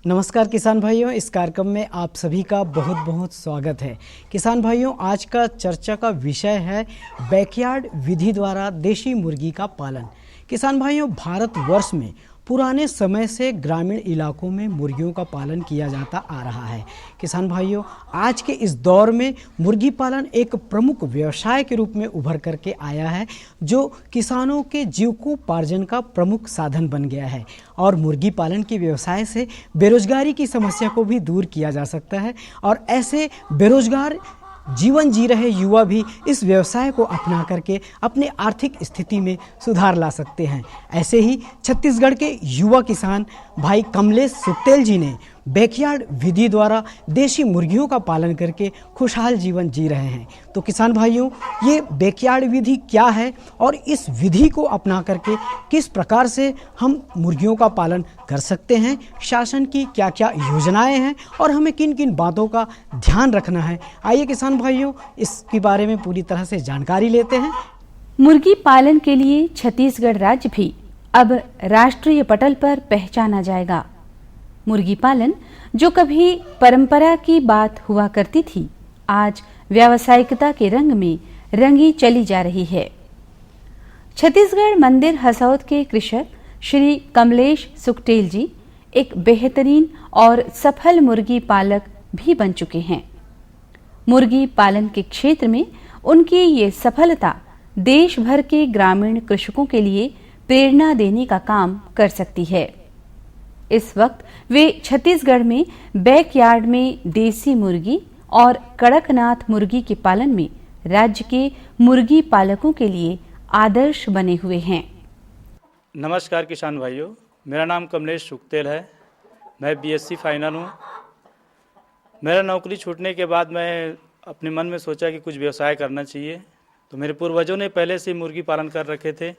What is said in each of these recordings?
नमस्कार किसान भाइयों, इस कार्यक्रम में आप सभी का बहुत बहुत स्वागत है। किसान भाइयों, आज का चर्चा का विषय है बैकयार्ड विधि द्वारा देशी मुर्गी का पालन। किसान भाइयों, भारतवर्ष में पुराने समय से ग्रामीण इलाकों में मुर्गियों का पालन किया जाता आ रहा है। किसान भाइयों, आज के इस दौर में मुर्गी पालन एक प्रमुख व्यवसाय के रूप में उभर करके आया है, जो किसानों के जीविकोपार्जन का प्रमुख साधन बन गया है। और मुर्गी पालन के व्यवसाय से बेरोजगारी की समस्या को भी दूर किया जा सकता है और ऐसे बेरोजगार जीवन जी रहे युवा भी इस व्यवसाय को अपना करके अपने आर्थिक स्थिति में सुधार ला सकते हैं। ऐसे ही छत्तीसगढ़ के युवा किसान भाई कमलेश सुखतेल जी ने बैकयार्ड विधि द्वारा देशी मुर्गियों का पालन करके खुशहाल जीवन जी रहे हैं। तो किसान भाइयों, ये बैकयार्ड विधि क्या है और इस विधि को अपना करके किस प्रकार से हम मुर्गियों का पालन कर सकते हैं, शासन की क्या क्या योजनाएं हैं और हमें किन किन बातों का ध्यान रखना है, आइए किसान भाइयों इसके बारे में पूरी तरह से जानकारी लेते हैं। मुर्गी पालन के लिए छत्तीसगढ़ राज्य भी अब राष्ट्रीय पटल पर पहचाना जाएगा। मुर्गी पालन जो कभी परंपरा की बात हुआ करती थी, आज व्यावसायिकता के रंग में रंगी चली जा रही है। छत्तीसगढ़ मंदिर हसौद के कृषक श्री कमलेश सुखतेल जी एक बेहतरीन और सफल मुर्गी पालक भी बन चुके हैं। मुर्गी पालन के क्षेत्र में उनकी ये सफलता देश भर के ग्रामीण कृषकों के लिए प्रेरणा देने का काम कर सकती है। इस वक्त वे छत्तीसगढ़ में बैकयार्ड में देसी मुर्गी और कड़कनाथ मुर्गी के पालन में राज्य के मुर्गी पालकों के लिए आदर्श बने हुए हैं। नमस्कार किसान भाइयों, मेरा नाम कमलेश सुखतेल है। मैं बीएससी फाइनल हूँ। मेरा नौकरी छूटने के बाद मैं अपने मन में सोचा कि कुछ व्यवसाय करना चाहिए। तो मेरे पूर्वजों ने पहले से मुर्गी पालन कर रखे थे,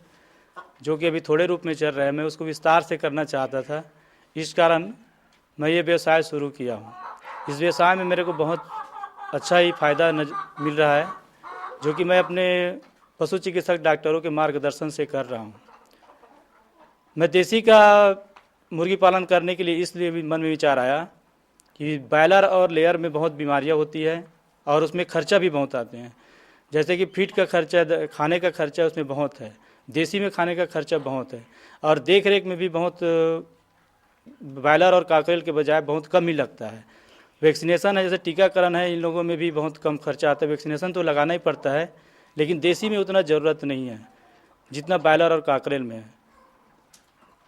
जो कि अभी थोड़े रूप में चल रहा है। मैं उसको विस्तार से करना चाहता था, इस कारण मैं ये व्यवसाय शुरू किया हूँ। इस व्यवसाय में मेरे को बहुत अच्छा ही फ़ायदा मिल रहा है, जो कि मैं अपने पशु चिकित्सक डॉक्टरों के मार्गदर्शन से कर रहा हूँ। मैं देसी का मुर्गी पालन करने के लिए इसलिए भी मन में विचार आया कि बॉयलर और लेयर में बहुत बीमारियाँ होती है और उसमें खर्चा भी बहुत आते हैं। जैसे कि फीड का खर्चा, खाने का खर्चा उसमें बहुत है। देसी में खाने का खर्चा बहुत है और देख रेख में भी बहुत बॉयलर और काकरेल के बजाय बहुत कम ही लगता है। वैक्सीनेशन है, जैसे टीकाकरण है, इन लोगों में भी बहुत कम खर्चा आता है। वैक्सीनेशन तो लगाना ही पड़ता है, लेकिन देसी में उतना ज़रूरत नहीं है जितना बॉयलर और काकरेल में है।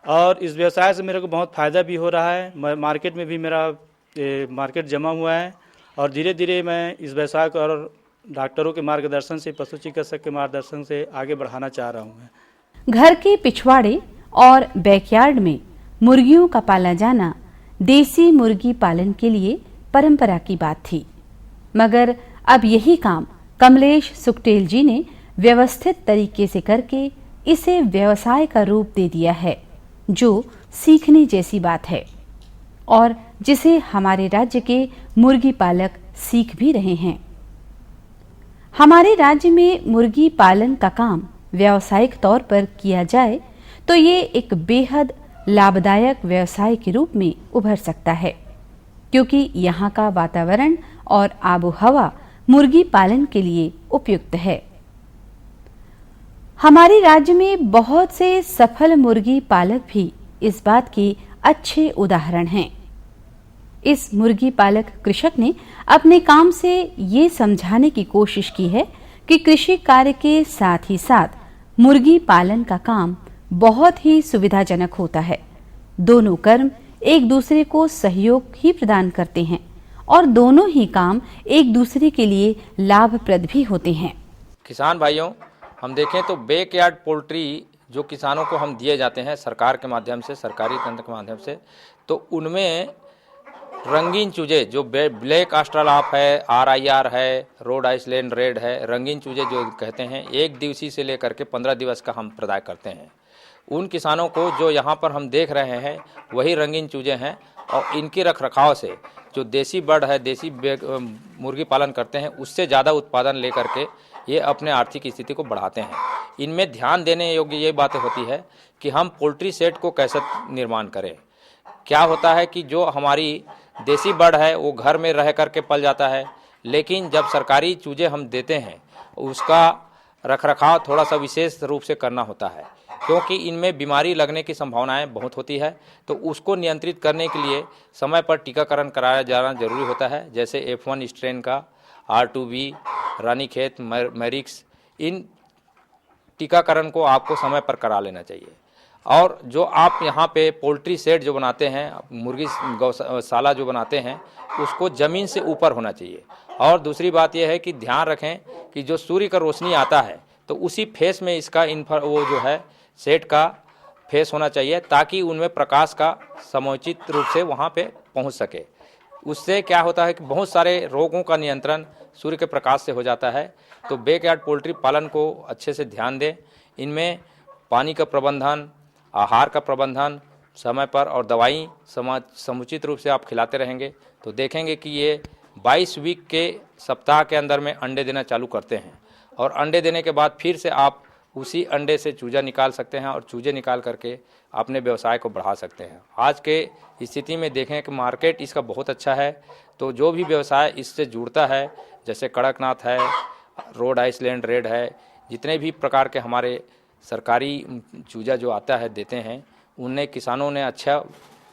और इस व्यवसाय से मेरे को बहुत फ़ायदा भी हो रहा है। मार्केट में भी मेरा मार्केट जमा हुआ है और धीरे धीरे मैं इस व्यवसाय को और डॉक्टरों के मार्गदर्शन से, पशु चिकित्सक के मार्गदर्शन से आगे बढ़ाना चाह रहा हूँ। घर के पिछवाड़े और बैकयार्ड में मुर्गियों का पाला जाना देसी मुर्गी पालन के लिए परंपरा की बात थी, मगर अब यही काम कमलेश सुखतेल जी ने व्यवस्थित तरीके से करके इसे व्यवसाय का रूप दे दिया है, जो सीखने जैसी बात है और जिसे हमारे राज्य के मुर्गी पालक सीख भी रहे हैं। हमारे राज्य में मुर्गी पालन का काम व्यावसायिक तौर पर किया जाए तो ये एक बेहद लाभदायक व्यवसाय के रूप में उभर सकता है, क्योंकि यहाँ का वातावरण और आबोहवा मुर्गी पालन के लिए उपयुक्त है। हमारे राज्य में बहुत से सफल मुर्गी पालक भी इस बात के अच्छे उदाहरण हैं। इस मुर्गी पालक कृषक ने अपने काम से ये समझाने की कोशिश की है कि कृषि कार्य के साथ ही साथ मुर्गी पालन का काम बहुत ही सुविधाजनक होता है। दोनों कर्म एक दूसरे को सहयोग ही प्रदान करते हैं और दोनों ही काम एक दूसरे के लिए लाभप्रद भी होते हैं। किसान भाइयों, हम देखें तो बैकयार्ड पोल्ट्री जो किसानों को हम दिए जाते हैं सरकार के माध्यम से, सरकारी तंत्र के माध्यम से, तो उनमें रंगीन चूजे जो ब्लैक ऑस्ट्रेलॉप है, RIR है, रोड आइसलैंड रेड है, रंगीन चूजे जो कहते हैं, 1 दिवसीय से लेकर के 15 दिवस का हम प्रदाय करते हैं। उन किसानों को जो यहाँ पर हम देख रहे हैं वही रंगीन चूजे हैं और इनके रखरखाव से जो देसी बर्ड है, देसी मुर्गी पालन करते हैं, उससे ज़्यादा उत्पादन लेकर के ये अपने आर्थिक स्थिति को बढ़ाते हैं। इनमें ध्यान देने योग्य ये बातें होती है कि हम पोल्ट्री सेट को कैसे निर्माण करें, क्या होता है कि जो हमारी देसी बर्ड है वो घर में रह करके पल जाता है, लेकिन जब सरकारी चूजे हम देते हैं उसका रखरखाव थोड़ा सा विशेष रूप से करना होता है, क्योंकि इनमें बीमारी लगने की संभावनाएं बहुत होती है। तो उसको नियंत्रित करने के लिए समय पर टीकाकरण कराया जाना जरूरी होता है, जैसे F1 स्ट्रेन का, R2B, रानीखेत, मैरिक्स, इन टीकाकरण को आपको समय पर करा लेना चाहिए। और जो आप यहाँ पे पोल्ट्री शेड जो बनाते हैं, मुर्गी गौशाला जो बनाते हैं, उसको ज़मीन से ऊपर होना चाहिए। और दूसरी बात यह है कि ध्यान रखें कि जो सूर्य का रोशनी आता है तो उसी फेस में इसका वो जो है शेड का फेस होना चाहिए, ताकि उनमें प्रकाश का समुचित रूप से वहाँ पे पहुँच सके। उससे क्या होता है कि बहुत सारे रोगों का नियंत्रण सूर्य के प्रकाश से हो जाता है। तो बैकयार्ड पोल्ट्री पालन को अच्छे से ध्यान दें। इनमें पानी का प्रबंधन, आहार का प्रबंधन समय पर और दवाई समुचित रूप से आप खिलाते रहेंगे तो देखेंगे कि ये 22 वीक के सप्ताह के अंदर में अंडे देना चालू करते हैं। और अंडे देने के बाद फिर से आप उसी अंडे से चूजा निकाल सकते हैं और चूजे निकाल करके अपने व्यवसाय को बढ़ा सकते हैं। आज के स्थिति में देखें कि मार्केट इसका बहुत अच्छा है, तो जो भी व्यवसाय इससे जुड़ता है, जैसे कड़कनाथ है, रोड आइसलैंड रेड है, जितने भी प्रकार के हमारे सरकारी चूजा जो आता है देते हैं, उनने किसानों ने अच्छा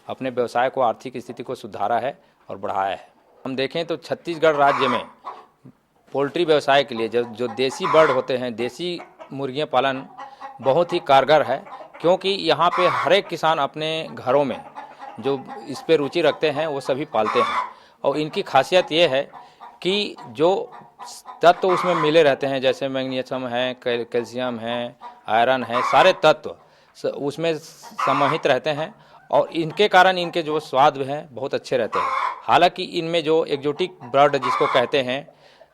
अपने व्यवसाय को, आर्थिक स्थिति को सुधारा है और बढ़ाया है। हम देखें तो छत्तीसगढ़ राज्य में पोल्ट्री व्यवसाय के लिए जो देसी बर्ड होते हैं, देसी मुर्गियां पालन बहुत ही कारगर है, क्योंकि यहाँ पे हर एक किसान अपने घरों में जो इस पे रुचि रखते हैं वो सभी पालते हैं। और इनकी खासियत ये है कि जो तत्व उसमें मिले रहते हैं, जैसे मैग्नीशियम है, कैल्शियम है, आयरन है, सारे तत्व उसमें समाहित रहते हैं और इनके कारण इनके जो स्वाद हैं बहुत अच्छे रहते हैं। हालांकि इनमें जो एक्जोटिक बर्ड जिसको कहते हैं,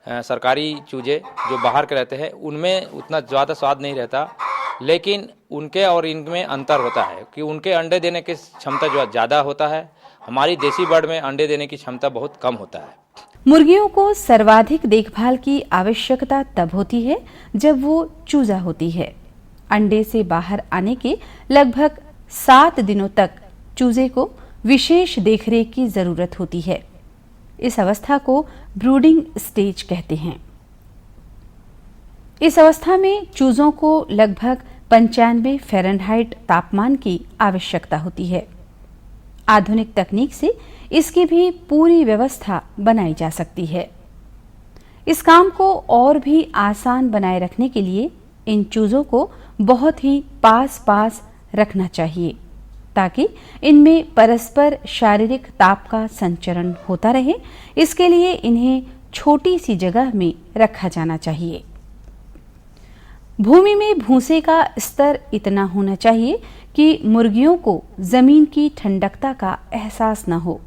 सरकारी चूजे जो बाहर के रहते हैं, उनमें उतना ज़्यादा स्वाद नहीं रहता, लेकिन उनके और इनमें अंतर होता है कि उनके अंडे देने की क्षमता जो ज़्यादा होता है, हमारी देसी बर्ड में अंडे देने की क्षमता बहुत कम होता है। मुर्गियों को सर्वाधिक देखभाल की आवश्यकता तब होती है जब वो चूजा होती है। अंडे से बाहर आने के लगभग 7 दिनों तक चूजे को विशेष देखरेख की जरूरत होती है। इस अवस्था को ब्रूडिंग स्टेज कहते हैं। इस अवस्था में चूजों को लगभग 95 फ़ारेनहाइट तापमान की आवश्यकता होती है। आधुनिक तकनीक से इसकी भी पूरी व्यवस्था बनाई जा सकती है। इस काम को और भी आसान बनाए रखने के लिए इन चूजों को बहुत ही पास रखना चाहिए, ताकि इनमें परस्पर शारीरिक ताप का संचरण होता रहे। इसके लिए इन्हें छोटी सी जगह में रखा जाना चाहिए। भूमि में भूसे का स्तर इतना होना चाहिए कि मुर्गियों को जमीन की ठंडकता का एहसास न हो।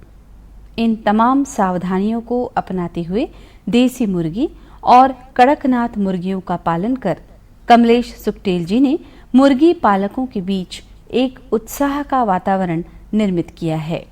इन तमाम सावधानियों को अपनाते हुए देसी मुर्गी और कड़कनाथ मुर्गियों का पालन कर कमलेश सुकटेल जी ने मुर्गी पालकों के बीच एक उत्साह का वातावरण निर्मित किया है।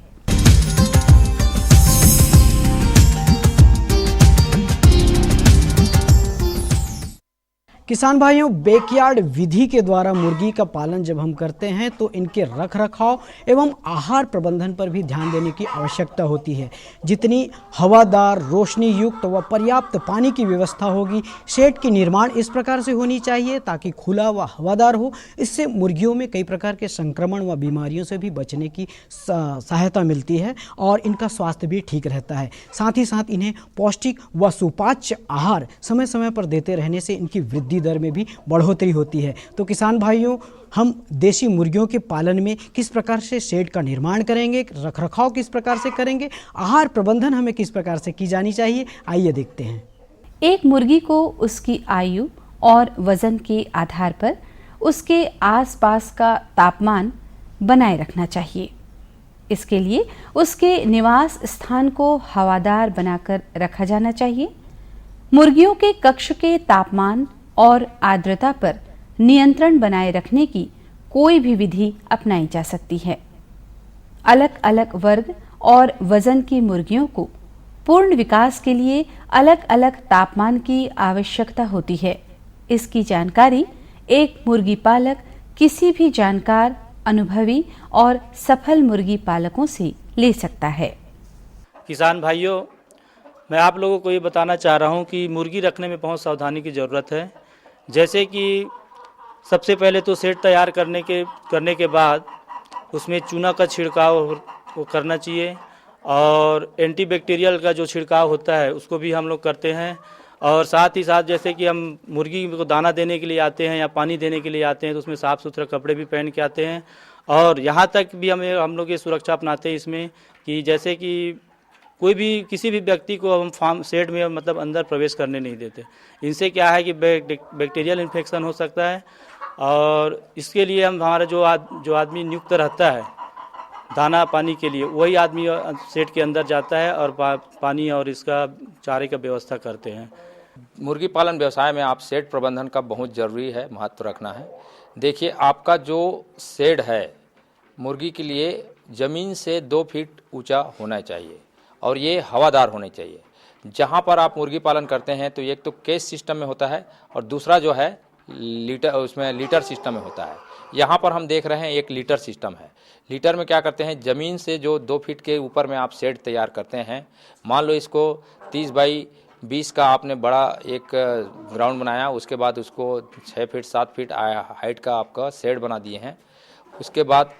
किसान भाइयों, बैकयार्ड विधि के द्वारा मुर्गी का पालन जब हम करते हैं तो इनके रखरखाव एवं आहार प्रबंधन पर भी ध्यान देने की आवश्यकता होती है। जितनी हवादार, रोशनी युक्त व पर्याप्त पानी की व्यवस्था होगी, शेड की निर्माण इस प्रकार से होनी चाहिए ताकि खुला व हवादार हो। इससे मुर्गियों में कई प्रकार के संक्रमण व बीमारियों से भी बचने की सहायता मिलती है और इनका स्वास्थ्य भी ठीक रहता है। साथ ही साथ इन्हें पौष्टिक व सुपाच्य आहार समय समय पर देते रहने से इनकी वृद्धि दर में भी बढ़ोतरी होती है। तो किसान भाइयों, हम देसी मुर्गियों के पालन में किस प्रकार से शेड का निर्माण करेंगे, रखरखाव किस प्रकार से करेंगे, आहार प्रबंधन हमें किस प्रकार से की जानी चाहिए, आइए देखते हैं। एक मुर्गी को उसकी आयु और वजन के आधार पर उसके आसपास का तापमान बनाए रखना चाहिए। इसके लिए उसके निवास स्थान को हवादार बनाकर रखा जाना चाहिए। मुर्गियों के कक्ष के तापमान और आर्द्रता पर नियंत्रण बनाए रखने की कोई भी विधि अपनाई जा सकती है। अलग अलग वर्ग और वजन की मुर्गियों को पूर्ण विकास के लिए अलग अलग तापमान की आवश्यकता होती है। इसकी जानकारी एक मुर्गी पालक किसी भी जानकार अनुभवी और सफल मुर्गी पालकों से ले सकता है। किसान भाइयों, मैं आप लोगों को ये बताना चाह रहा हूँ कि मुर्गी रखने में बहुत सावधानी की ज़रूरत है। जैसे कि सबसे पहले तो सेट तैयार करने के बाद उसमें चूना का छिड़काव वो करना चाहिए और एंटीबैक्टीरियल का जो छिड़काव होता है उसको भी हम लोग करते हैं। और साथ ही साथ जैसे कि हम मुर्गी को दाना देने के लिए आते हैं या पानी देने के लिए आते हैं तो उसमें साफ़ सुथरा कपड़े भी पहन के आते हैं। और यहाँ तक भी हम लोग ये सुरक्षा अपनाते हैं इसमें कि जैसे कि कोई भी किसी भी व्यक्ति को हम फार्म शेड में मतलब अंदर प्रवेश करने नहीं देते। इनसे क्या है कि बैक्टीरियल इन्फेक्शन हो सकता है और इसके लिए हम हमारा जो आदमी नियुक्त रहता है दाना पानी के लिए, वही आदमी शेड के अंदर जाता है और पानी और इसका चारे का व्यवस्था करते हैं। मुर्गी पालन व्यवसाय में आप शेड प्रबंधन का बहुत ज़रूरी है, महत्व रखना है। देखिए, आपका जो शेड है मुर्गी के लिए ज़मीन से 2 फीट ऊंचा होना चाहिए और ये हवादार होने चाहिए। जहाँ पर आप मुर्गी पालन करते हैं तो एक तो केज सिस्टम में होता है और दूसरा जो है लीटर सिस्टम में होता है। यहाँ पर हम देख रहे हैं एक लीटर सिस्टम है। लीटर में क्या करते हैं, ज़मीन से जो 2 फीट के ऊपर में आप शेड तैयार करते हैं, मान लो इसको 30 बाई 20 का आपने बड़ा एक ग्राउंड बनाया, उसके बाद उसको 6 फीट 7 फीट हाइट का आपका शेड बना दिए हैं। उसके बाद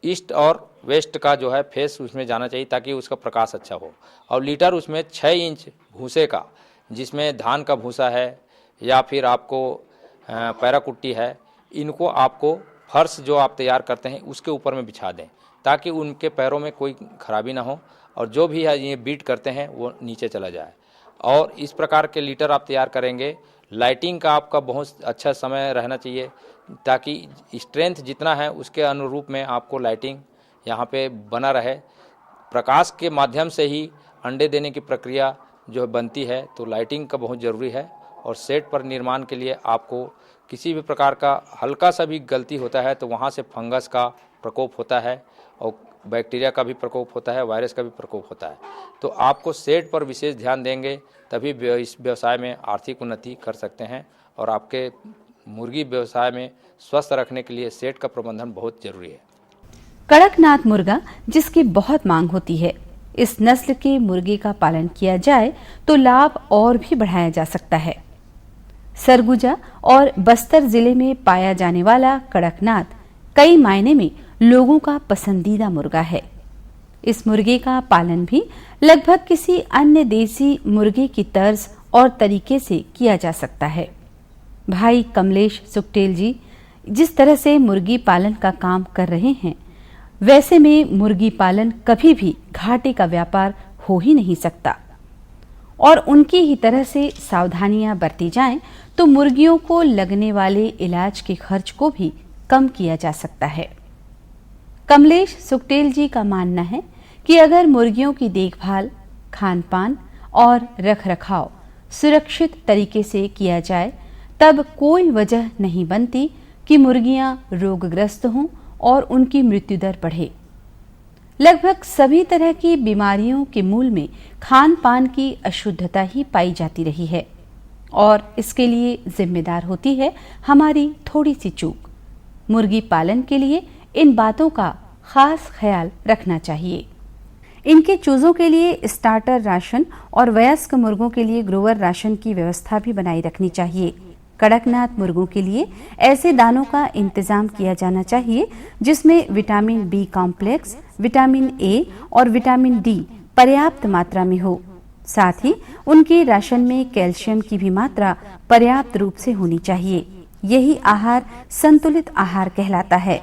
ईस्ट और वेस्ट का जो है फेस उसमें जाना चाहिए ताकि उसका प्रकाश अच्छा हो। और लीटर उसमें 6 इंच भूसे का, जिसमें धान का भूसा है या फिर आपको पैराकुट्टी है, इनको आपको फर्श जो आप तैयार करते हैं उसके ऊपर में बिछा दें ताकि उनके पैरों में कोई खराबी ना हो और जो भी है ये बीट करते हैं वो नीचे चला जाए। और इस प्रकार के लीटर आप तैयार करेंगे। लाइटिंग का आपका बहुत अच्छा समय रहना चाहिए ताकि स्ट्रेंथ जितना है उसके अनुरूप में आपको लाइटिंग यहाँ पे बना रहे। प्रकाश के माध्यम से ही अंडे देने की प्रक्रिया जो बनती है, तो लाइटिंग का बहुत ज़रूरी है। और सेट पर निर्माण के लिए आपको किसी भी प्रकार का हल्का सा भी गलती होता है तो वहाँ से फंगस का प्रकोप होता है और बैक्टीरिया का भी प्रकोप होता है, वायरस का भी प्रकोप होता है। तो आपको सेट पर विशेष ध्यान देंगे तभी इस व्यवसाय में आर्थिक उन्नति कर सकते हैं। और आपके मुर्गी व्यवसाय में स्वस्थ रखने के लिए सेट का प्रबंधन बहुत जरूरी है। कड़कनाथ मुर्गा जिसकी बहुत मांग होती है, इस नस्ल के मुर्गे का पालन किया जाए तो लाभ और भी बढ़ाया जा सकता है। सरगुजा और बस्तर जिले में पाया जाने वाला कड़कनाथ कई मायने में लोगों का पसंदीदा मुर्गा है। इस मुर्गे का पालन भी लगभग किसी अन्य देसी मुर्गे की तर्ज और तरीके से किया जा सकता है। भाई कमलेश सुकटेल जी जिस तरह से मुर्गी पालन का काम कर रहे हैं, वैसे में मुर्गी पालन कभी भी घाटे का व्यापार हो ही नहीं सकता। और उनकी ही तरह से सावधानियां बरती जाएं तो मुर्गियों को लगने वाले इलाज के खर्च को भी कम किया जा सकता है। कमलेश सुकटेल जी का मानना है कि अगर मुर्गियों की देखभाल, खान-पान और रखरखाव सुरक्षित तरीके से किया जाए तब कोई वजह नहीं बनती कि मुर्गियां रोगग्रस्त हों और उनकी मृत्यु दर बढ़े। लगभग सभी तरह की बीमारियों के मूल में खान-पान की अशुद्धता ही पाई जाती रही है और इसके लिए जिम्मेदार होती है हमारी थोड़ी सी चूक। मुर्गी पालन के लिए इन बातों का खास ख्याल रखना चाहिए। इनके चूजों के लिए स्टार्टर राशन और वयस्क मुर्गों के लिए ग्रोवर राशन की व्यवस्था भी बनाई रखनी चाहिए। कड़कनाथ मुर्गों के लिए ऐसे दानों का इंतजाम किया जाना चाहिए जिसमें vitamin B complex, vitamin A और विटामिन डी पर्याप्त मात्रा में हो। साथ ही उनके राशन में कैल्शियम की भी मात्रा पर्याप्त रूप से होनी चाहिए। यही आहार संतुलित आहार कहलाता है।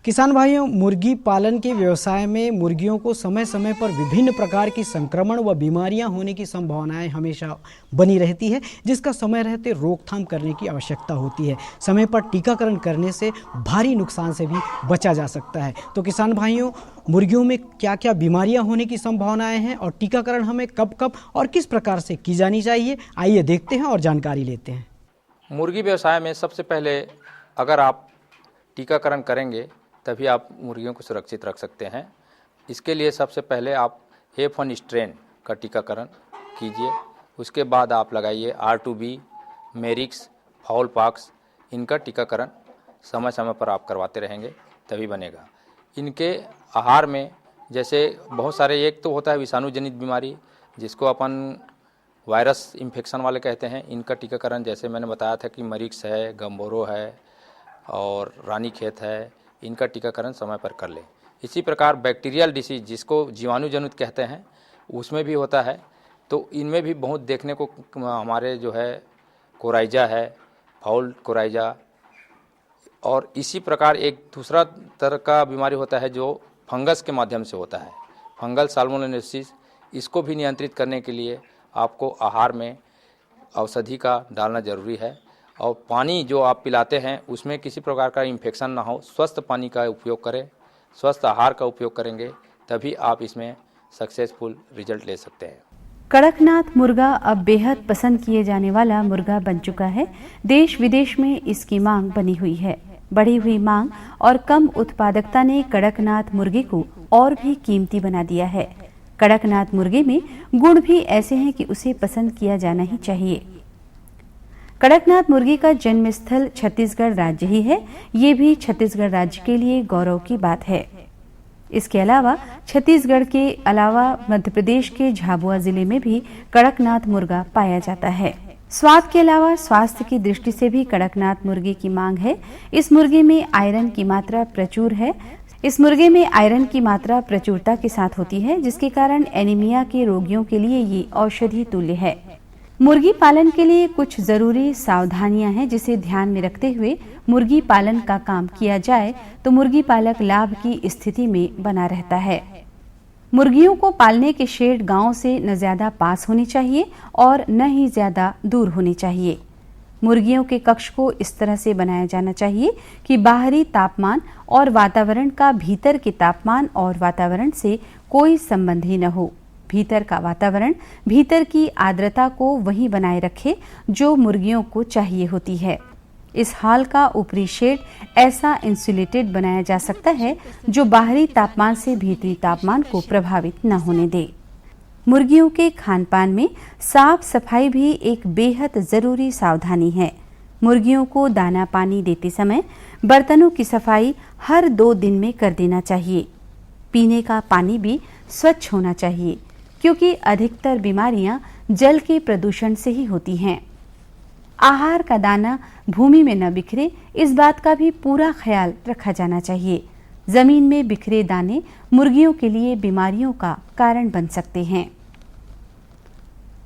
किसान भाइयों, मुर्गी पालन के व्यवसाय में मुर्गियों को समय समय पर विभिन्न प्रकार की संक्रमण व बीमारियां होने की संभावनाएं हमेशा बनी रहती है, जिसका समय रहते रोकथाम करने की आवश्यकता होती है। समय पर टीकाकरण करने से भारी नुकसान से भी बचा जा सकता है। तो किसान भाइयों, मुर्गियों में क्या क्या बीमारियां होने की संभावनाएं हैं और टीकाकरण हमें कब कब और किस प्रकार से की जानी चाहिए, आइए देखते हैं और जानकारी लेते हैं। मुर्गी व्यवसाय में सबसे पहले अगर आप टीकाकरण करेंगे तभी आप मुर्गियों को सुरक्षित रख सकते हैं। इसके लिए सबसे पहले आप F1 स्ट्रेन का टीकाकरण कीजिए उसके बाद आप लगाइए R2B, मेरिक्स, फाउल पॉक्स, इनका टीकाकरण समय समय पर आप करवाते रहेंगे तभी बनेगा। इनके आहार में जैसे बहुत सारे, एक तो होता है विषाणु जनित बीमारी जिसको अपन वायरस इन्फेक्शन वाले कहते हैं, इनका टीकाकरण जैसे मैंने बताया था कि मरीक्स है, गम्बोरो है और रानीखेत है, इनका टीकाकरण समय पर कर लें। इसी प्रकार बैक्टीरियल डिसीज जिसको जीवाणु जनित कहते हैं उसमें भी होता है, तो इनमें भी बहुत देखने को हमारे जो है कोराइजा है, फाउल कोराइजा, और इसी प्रकार एक दूसरा तरह का बीमारी होता है जो फंगस के माध्यम से होता है, फंगल साल्मोनेलोसिस। इसको भी नियंत्रित करने के लिए आपको आहार में औषधि का डालना ज़रूरी है, और पानी जो आप पिलाते हैं उसमें किसी प्रकार का इन्फेक्शन ना हो, स्वस्थ पानी का उपयोग करें, स्वस्थ आहार का उपयोग करेंगे तभी आप इसमें सक्सेसफुल रिजल्ट ले सकते हैं। कड़कनाथ मुर्गा अब बेहद पसंद किए जाने वाला मुर्गा बन चुका है। देश विदेश में इसकी मांग बनी हुई है। बढ़ी हुई मांग और कम उत्पादकता ने कड़कनाथ मुर्गे को और भी कीमती बना दिया है। कड़कनाथ मुर्गे में गुण भी ऐसे हैं कि उसे पसंद किया जाना ही चाहिए। कड़कनाथ मुर्गी का जन्म स्थल छत्तीसगढ़ राज्य ही है। ये भी छत्तीसगढ़ राज्य के लिए गौरव की बात है। इसके अलावा छत्तीसगढ़ के अलावा मध्य प्रदेश के झाबुआ जिले में भी कड़कनाथ मुर्गा पाया जाता है। स्वाद के अलावा स्वास्थ्य की दृष्टि से भी कड़कनाथ मुर्गे की मांग है। इस मुर्गे में आयरन की मात्रा प्रचुर है। इस मुर्गे में आयरन की मात्रा प्रचुरता के साथ होती है, जिसके कारण एनीमिया के रोगियों के लिए ये औषधि तुल्य है। मुर्गी पालन के लिए कुछ जरूरी सावधानियां हैं जिसे ध्यान में रखते हुए मुर्गी पालन का काम किया जाए तो मुर्गी पालक लाभ की स्थिति में बना रहता है। मुर्गियों को पालने के शेड गांव से न ज्यादा पास होनी चाहिए और न ही ज्यादा दूर होनी चाहिए। मुर्गियों के कक्ष को इस तरह से बनाया जाना चाहिए कि बाहरी तापमान और वातावरण का भीतर के तापमान और वातावरण से कोई संबंध ही न हो। भीतर का वातावरण भीतर की आर्द्रता को वही बनाए रखे जो मुर्गियों को चाहिए होती है। इस हॉल का ऊपरी शेड ऐसा इंसुलेटेड बनाया जा सकता है जो बाहरी तापमान से भीतरी तापमान को प्रभावित न होने दे। मुर्गियों के खानपान में साफ सफाई भी एक बेहद जरूरी सावधानी है। मुर्गियों को दाना पानी देते समय बर्तनों की सफाई हर 2 दिन में कर देना चाहिए। पीने का पानी भी स्वच्छ होना चाहिए, क्योंकि अधिकतर बीमारियां जल के प्रदूषण से ही होती हैं। आहार का दाना भूमि में न बिखरे, इस बात का भी पूरा ख्याल रखा जाना चाहिए। जमीन में बिखरे दाने मुर्गियों के लिए बीमारियों का कारण बन सकते हैं।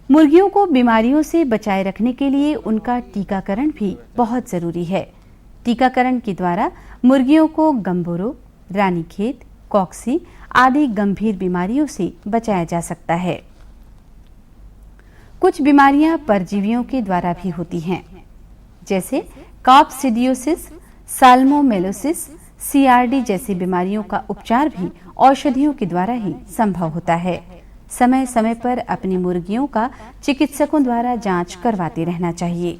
मुर्गियों को बीमारियों से बचाए रखने के लिए उनका टीकाकरण भी बहुत जरूरी है। टीकाकरण के द्वारा मुर्गियों को गम्बोरो, रानीखेत, कॉक्सी आदि गंभीर बीमारियों से बचाया जा सकता है। कुछ बीमारियां परजीवियों के द्वारा भी होती हैं, जैसे कॉक्सिडियोसिस, साल्मोनेलोसिस, सीआरडी जैसी बीमारियों का उपचार भी औषधियों के द्वारा ही संभव होता है। समय समय पर अपनी मुर्गियों का चिकित्सकों द्वारा जांच करवाते रहना चाहिए।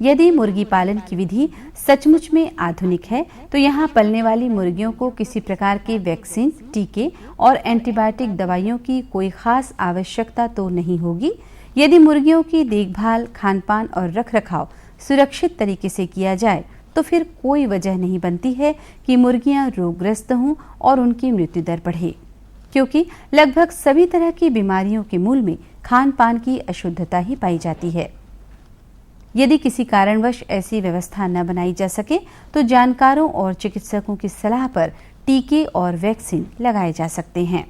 यदि मुर्गी पालन की विधि सचमुच में आधुनिक है तो यहाँ पलने वाली मुर्गियों को किसी प्रकार के वैक्सीन, टीके और एंटीबायोटिक दवाइयों की कोई खास आवश्यकता तो नहीं होगी। यदि मुर्गियों की देखभाल, खानपान और रखरखाव सुरक्षित तरीके से किया जाए तो फिर कोई वजह नहीं बनती है कि मुर्गियां रोगग्रस्त हों और उनकी मृत्यु दर बढ़े, क्योंकि लगभग सभी तरह की बीमारियों के मूल में खान-पान की अशुद्धता ही पाई जाती है। यदि किसी कारणवश ऐसी व्यवस्था न बनाई जा सके तो जानकारों और चिकित्सकों की सलाह पर टीके और वैक्सीन लगाए जा सकते हैं।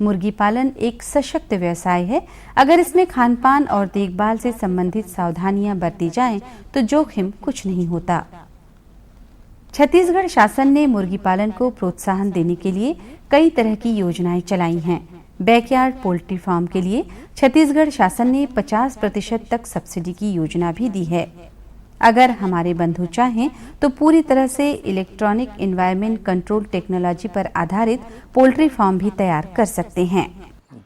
मुर्गी पालन एक सशक्त व्यवसाय है। अगर इसमें खानपान और देखभाल से संबंधित सावधानियां बरती जाएं तो जोखिम कुछ नहीं होता। छत्तीसगढ़ शासन ने मुर्गी पालन को प्रोत्साहन देने के लिए कई तरह की योजनाएं चलाई हैं। बैकयार्ड पोल्ट्री फार्म के लिए छत्तीसगढ़ शासन ने 50% तक सब्सिडी की योजना भी दी है। अगर हमारे बंधु चाहें तो पूरी तरह से इलेक्ट्रॉनिक एनवायरनमेंट कंट्रोल टेक्नोलॉजी पर आधारित पोल्ट्री फार्म भी तैयार कर सकते हैं।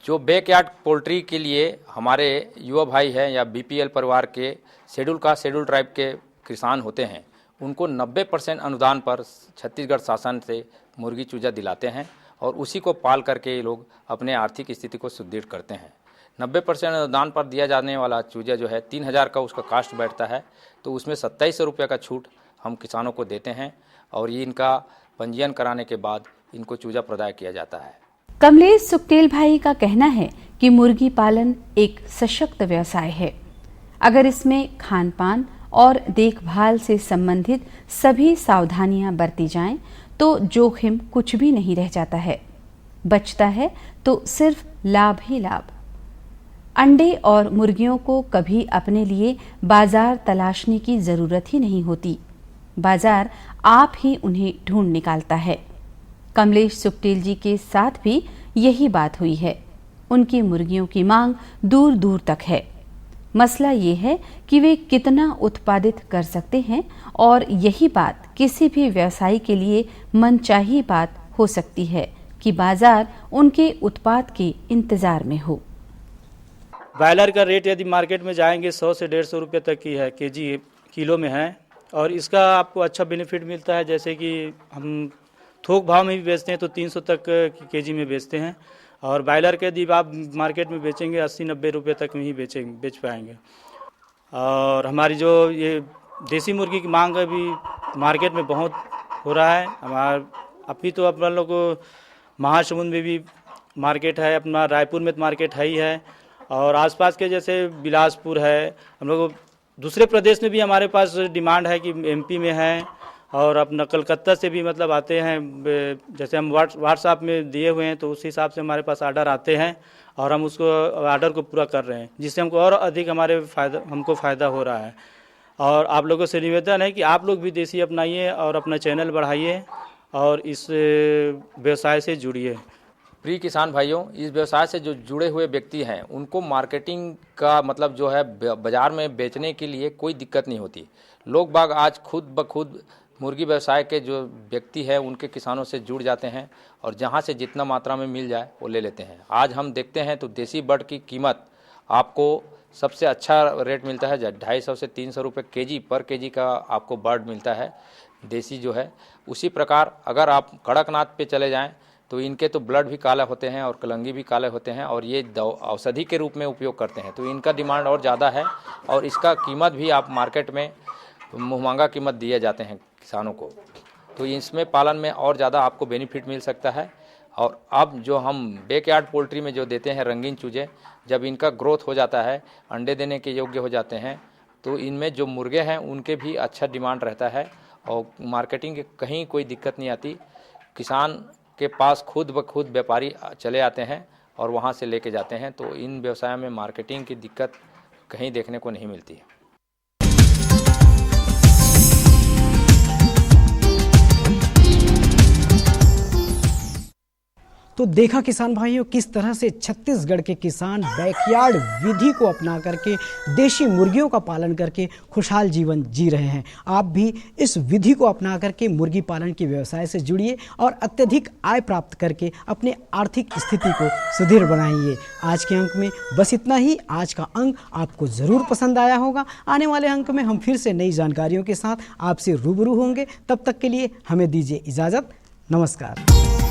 जो बैकयार्ड पोल्ट्री के लिए हमारे युवा भाई हैं या बीपीएल परिवार के शेड्यूल ट्राइब के किसान होते हैं, उनको 90% अनुदान पर छत्तीसगढ़ शासन से मुर्गी चूजा दिलाते हैं और उसी को पाल करके ये लोग अपने आर्थिक स्थिति को सुदृढ़ करते हैं। 90% अनुदान पर दिया जाने वाला चूजा जो है 3000 का उसका कास्ट बैठता है, तो उसमें 2700 रुपये का छूट हम किसानों को देते हैं और ये इनका पंजीयन कराने के बाद इनको चूजा प्रदाय किया जाता है। कमलेश सुकटेल भाई का कहना है कि मुर्गी पालन एक सशक्त व्यवसाय है। अगर इसमें खान पान और देखभाल से संबंधित सभी सावधानियां बरती जाएं, तो जोखिम कुछ भी नहीं रह जाता है। बचता है तो सिर्फ लाभ ही लाभ। अंडे और मुर्गियों को कभी अपने लिए बाजार तलाशने की जरूरत ही नहीं होती। बाजार आप ही उन्हें ढूंढ निकालता है। कमलेश सुकटेल जी के साथ भी यही बात हुई है। उनकी मुर्गियों की मांग दूर दूर तक है। मसला ये है कि वे कितना उत्पादित कर सकते हैं और यही बात किसी भी व्यवसायी के लिए मनचाही बात हो सकती है कि बाजार उनके उत्पाद के इंतजार में हो। ब्रायलर का रेट यदि मार्केट में जाएंगे 100 से 150 रुपये तक की है, केजी किलो में है, और इसका आपको अच्छा बेनिफिट मिलता है। जैसे कि हम थोक भाव में भी बेचते हैं तो 300 तक केजी में बेचते हैं, और ब्रायलर के यदि आप मार्केट में बेचेंगे 80-90 रुपये तक में ही बेच पाएंगे। और हमारी जो ये देसी मुर्गी की मांग अभी मार्केट में बहुत हो रहा है। अभी तो अपन लोग को महासमुंद में भी मार्केट है, अपना रायपुर में तो मार्केट है ही है, और आसपास के जैसे बिलासपुर है, हम लोग दूसरे प्रदेश में भी हमारे पास डिमांड है कि एमपी में है, और अपना कलकत्ता से भी मतलब आते हैं। जैसे हम व्हाट्सएप में दिए हुए हैं तो उस हिसाब से हमारे पास आर्डर आते हैं और हम उसको आर्डर को पूरा कर रहे हैं, जिससे हमको और अधिक हमको फ़ायदा हो रहा है। और आप लोगों से निवेदन है कि आप लोग भी देसी अपनाइए और अपना चैनल बढ़ाइए और इस व्यवसाय से जुड़िए। प्रिय किसान भाइयों, इस व्यवसाय से जो जुड़े हुए व्यक्ति हैं उनको मार्केटिंग का मतलब जो है बाज़ार में बेचने के लिए कोई दिक्कत नहीं होती। लोग बाग आज खुद ब खुद मुर्गी व्यवसाय के जो व्यक्ति है उनके किसानों से जुड़ जाते हैं और जहां से जितना मात्रा में मिल जाए वो ले लेते हैं। आज हम देखते हैं तो देसी बर्ड की कीमत आपको सबसे अच्छा रेट मिलता है 250 से 300 रुपये केजी पर केजी का आपको बर्ड मिलता है देसी जो है। उसी प्रकार अगर आप कड़कनाथ पे चले जाएं तो इनके तो ब्लड भी काला होते हैं और कलंगी भी काले होते हैं और ये औषधि के रूप में उपयोग करते हैं, तो इनका डिमांड और ज़्यादा है और इसका कीमत भी आप मार्केट में मुहंगा कीमत दिए जाते हैं किसानों को। तो इसमें पालन में और ज़्यादा आपको बेनिफिट मिल सकता है। और अब जो हम बैकयार्ड पोल्ट्री में जो देते हैं रंगीन चूजे, जब इनका ग्रोथ हो जाता है, अंडे देने के योग्य हो जाते हैं, तो इनमें जो मुर्गे हैं उनके भी अच्छा डिमांड रहता है और मार्केटिंग की कहीं कोई दिक्कत नहीं आती। किसान के पास खुद ब खुद व्यापारी चले आते हैं और वहाँ से लेके जाते हैं, तो इन व्यवसाय में मार्केटिंग की दिक्कत कहीं देखने को नहीं मिलती है। तो देखा किसान भाइयों किस तरह से छत्तीसगढ़ के किसान बैकयार्ड विधि को अपना करके देशी मुर्गियों का पालन करके खुशहाल जीवन जी रहे हैं। आप भी इस विधि को अपना करके मुर्गी पालन के व्यवसाय से जुड़िए और अत्यधिक आय प्राप्त करके अपने आर्थिक स्थिति को सुदृढ़ बनाइए। आज के अंक में बस इतना ही। आज का अंक आपको ज़रूर पसंद आया होगा। आने वाले अंक में हम फिर से नई जानकारियों के साथ आपसे रूबरू होंगे। तब तक के लिए हमें दीजिए इजाज़त। नमस्कार।